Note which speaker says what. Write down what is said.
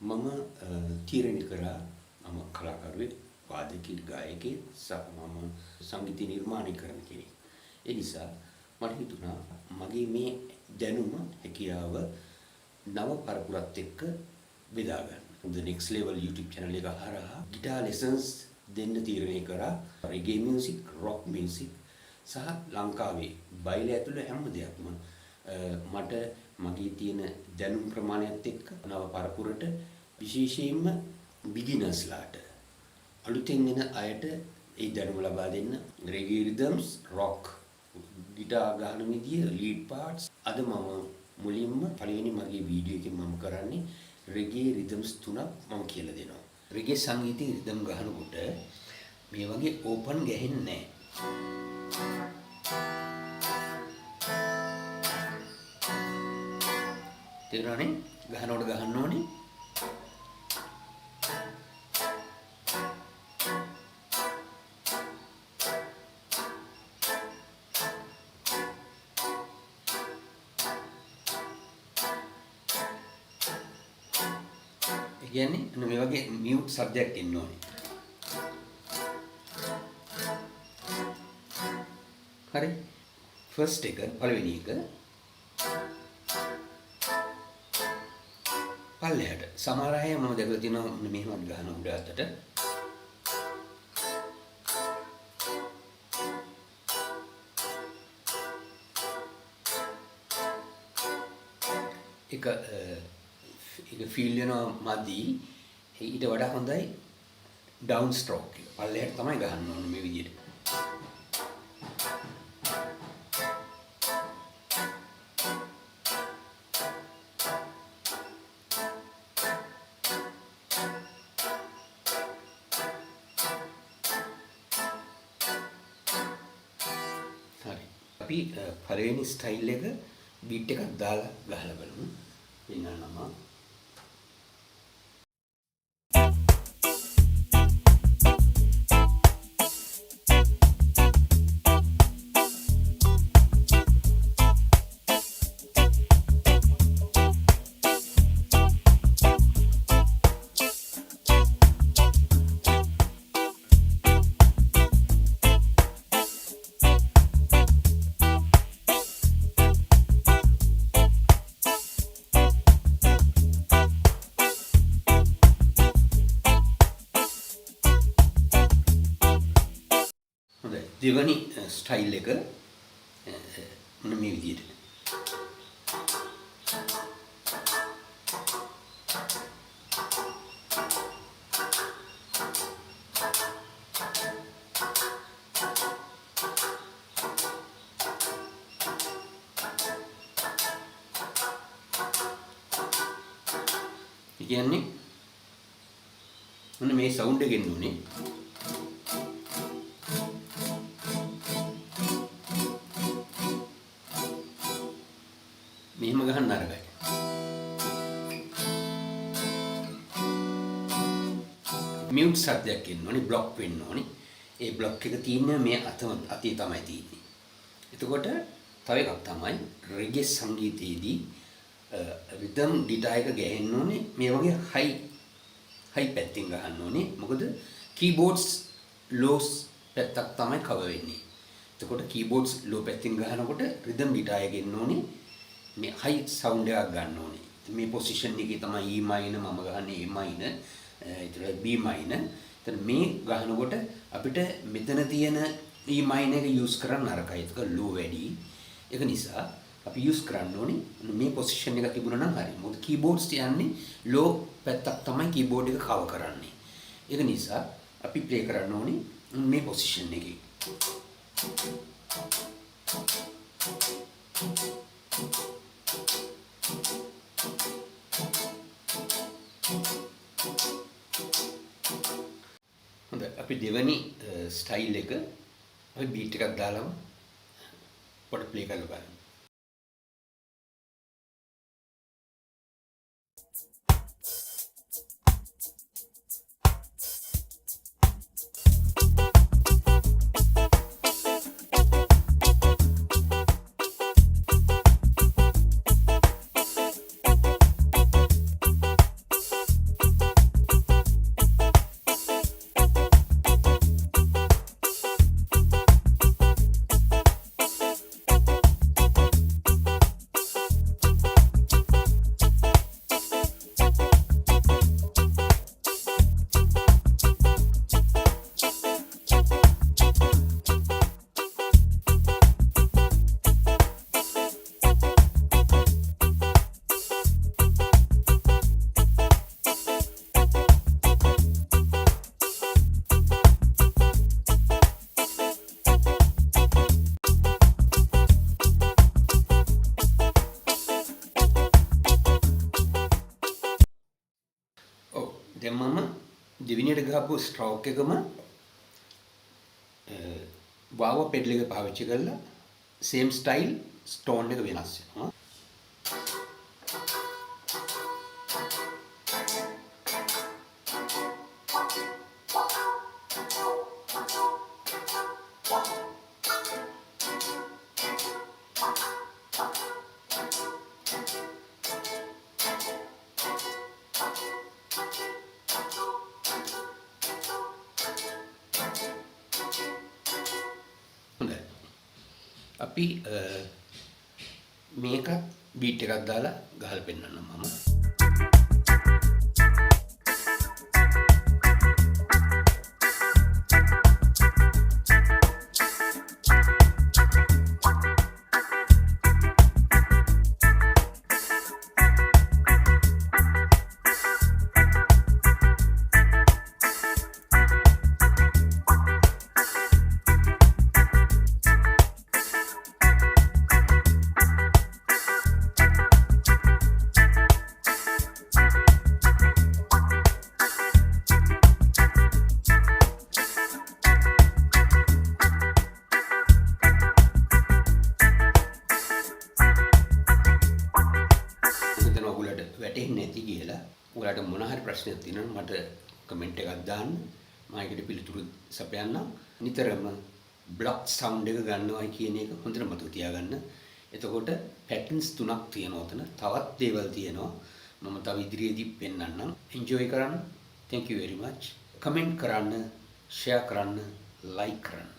Speaker 1: මම තීරණය කරා මම කලාකරුවෙක් වාදකයෙක් ගායකයෙක් මම සංගීත නිර්මාණය කරන කෙනෙක්. ඒ නිසා මට හිතුණා මගේ මේ දැනුම හැකියාව නව පරපුරත් එක්ක බෙදා ගන්න. The Next Level YouTube channel එක හරහා guitar lessons දෙන්න තීරණය කරා. reggae music, rock music සහ ලංකාවේ බයිල ඇතුළේ හැම දෙයක්ම මට මගේ තියෙන දැනුම් ප්‍රමාණයත් එක්ක නව පරපුරට විශේෂයෙන්ම බිගිනර්ස්ලාට අලුතෙන් එන අයට ඒ දැනුම ලබා දෙන්න reggae rhythms, rock, ගිටාර් ගහන විදිය, lead parts අද මම මුලින්ම පළවෙනි මගේ වීඩියෝ එකෙන් මම කරන්නේ reggae rhythms තුනක් මම කියලා දෙනවා. reggae සංගීතයේ rhythm ගහනකොට මේ වගේ open ගැහෙන්නේ නැහැ. තේරුණානේ? ගහනකොට ගහන්න ඕනේ. ඒ කියන්නේ මේ වගේ මියුට් සබ්ජෙක්ට් එන්න ඕනේ. හරි. ෆස්ට් එක පළවෙනි එක පල්ලෙහාට. සමහර අය මම දැකලා තියෙනවා මෙහෙමත් ගහන උඩ අතට. ඒක ෆීල් වෙනවා මදි. ඊට වඩා හොඳයි ඩවුන් ස්ට්‍රෝක් එක. පල්ලෙහාට තමයි ගහන්න ඕනේ මේ විදිහට. අපි පළවෙනි ස්ටයිල් එක බීට් එකක් දාලා ගහලා බලමු. වෙනනම දෙවනි ස්ටයිල් එක මොන මේ විදිහට. ඒ කියන්නේ මොන මේ සවුන්ඩ් එක එන්න ඕනේ. මෙහෙම ගහන්න අරගයි. මියුට් සබ්ජෙක්ට් එන්න ඕනේ, බ්ලොක් වෙන්න ඕනේ. ඒ බ්ලොක් එක තියෙන්නේ මේ අතේ තමයි තියෙන්නේ. එතකොට තව එකක් තමයි reggae සංගීතයේදී rhythm guitar එක ගහන්න ඕනේ මේ වගේ high පැත්තෙන් ගහන්න ඕනේ. මොකද keyboards lows පැත්තක් තමයි cover වෙන්නේ. එතකොට keyboards low පැත්තෙන් ගහනකොට rhythm guitar එක එන්න ඕනේ මේ high sound එකක් ගන්න ඕනේ. මේ පොසිෂන් එකේ තමයි E minor මම ගහන්නේ A minor, ඊට B minor. එතන මේ ගහනකොට අපිට මෙතන තියෙන E minor එක use කරන්න අරකයි. ඒක low වැඩි. ඒක නිසා අපි use කරන්න ඕනේ මේ පොසිෂන් එක තිබුණා නම් හරි. මොකද keyboards යන්නේ low පැත්තක් තමයි keyboard එක cover කරන්නේ. ඒක නිසා අපි play කරන්න ඕනේ මේ පොසිෂන් එකේ. හොඳයි අපි දෙවනි ස්ටයිල් එක අපි බීට් එකක් දාලාම පොඩ ප්ලේ කරලා බලමු. දාපු ස්ට්‍රෝක් එකම වාව පෙඩල් එක පාවිච්චි කරලා same style stone එක වෙනස් වෙනවා. හොඳයි. අපි මේකත් බීට් එකක් දාලා ගහලා පෙන්නන්නම් මම. වැටෙන්නේ නැති කියලා ඔයාලට මොන හරි ප්‍රශ්නයක් තියෙනවා මට කමෙන්ට් එකක් දාන්න මම ඒකට පිළිතුරු සපයන්නම්. නිතරම බ්ලොක් සවුන්ඩ් එක ගන්නවයි කියන එක හොඳට මතක තියාගන්න. එතකොට පැටර්න්ස් 3ක් තියෙනවා උතන. තවත් දේවල් තියෙනවා. මම තව ඉදිරියේදී පෙන්නන්නම්. එන්ජොයි කරන්න. Thank you very much. Comment කරන්න, ෂෙයා කරන්න, ලයික් කරන්න.